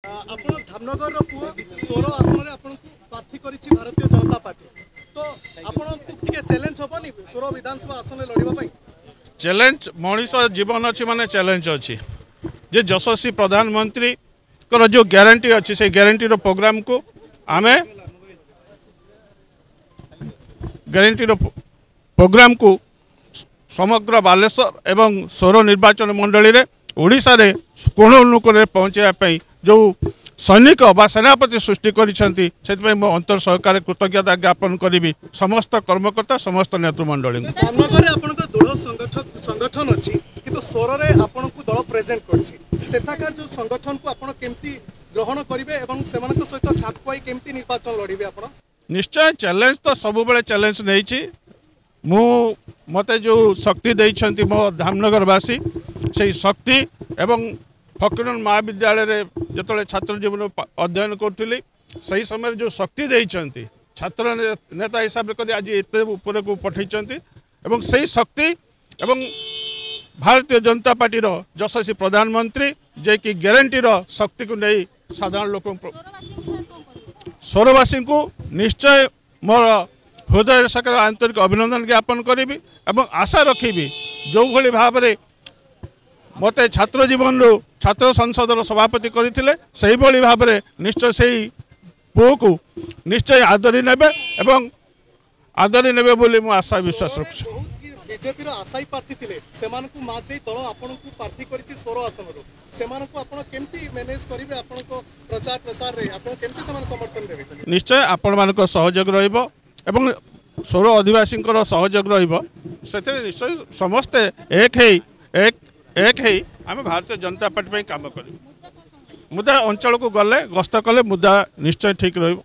ଆପଣ ଧାମନगर पुओ 16 आसन आपन प्रार्थी करिछि भारतीय जनता पार्टी तो आपन टिके चैलेंज होबनी 16 विधानसभा आसन लड़िबा पई चैलेंज मनीष जीवन अच्छी माने चैलेंज अच्छी जे यशस्वी प्रधानमंत्री को जो ग्यारंटी अच्छी से ग्यारंटी रो प्रोग्राम को आमे ग्यारंटी रो प्रोग्राम को समग्र बालेश्वर एवं 16 निर्वाचन मंडली रे ओडिशा रे कोण अनुकोण पहुँचाई जो सैनिक बा सेनापति सृष्टि करिसेंती सेतपई मो अंतर सहकार कृतज्ञता ज्ञापन करी समस्त कर्मकर्ता समस्त नेतृमंडली धामनगर रे आपन दृढ़ संगठन अछि किंतु 16 रे आपन को दल प्रेजेंट करछि सेठाकार जो संगठन को आपन केमती ग्रहण करिवे एवं सेमानक सहित खाप खुआई केमती निर्वाचन लड़िवे आपन निश्चय चैलेंज तो सब बेले चैलेंज नहीं मु मते जो शक्ति देइछंती मो धामनगरवासी से शक्ति एवं फकीरमोहन महाविद्यालय रे जतले छात्र जीवन अध्ययन करुली सही समय जो शक्ति देइछंती छात्र नेता हिसाब से आज एते ऊपर को पठैछंती एवं सही शक्ति एवं भारतीय जनता पार्टी रो यशस्वी प्रधानमंत्री जे कि ग्यारंटी रो शक्ति को नहीं साधारण लोक सोरवासी को निश्चय मोर हृदय सकर आंतरिक अभिनंदन ज्ञापन करी एवं आशा रखी जो भली भाव में मते छात्र जीवन रो छात्र संसद सभापति करते से भाव में निश्चय से पुओ को निश्चय आदरी नेबे एवं आदरी नेबे बोली मु आशा विश्वास रखुछु बीजेपी रो आशाई प्रार्थी थिले सेमानकु मात देई दल आपनकु प्रार्थी करिछि 16 आसन रो सेमानकु आपण केमती मैनेज करिवे आपनको प्रचार प्रसार रे आपण केमती समान समर्थन देबे निश्चय आपण मानको सहयोग रहइबो एवं 16 आदिवासी सहयोग रहिबो सेते निश्चय समस्त एक है आम भारतीय जनता पार्टी काम कर मुदा अंचल को गले गस्त कले मुदा निश्चय ठीक रहिबो।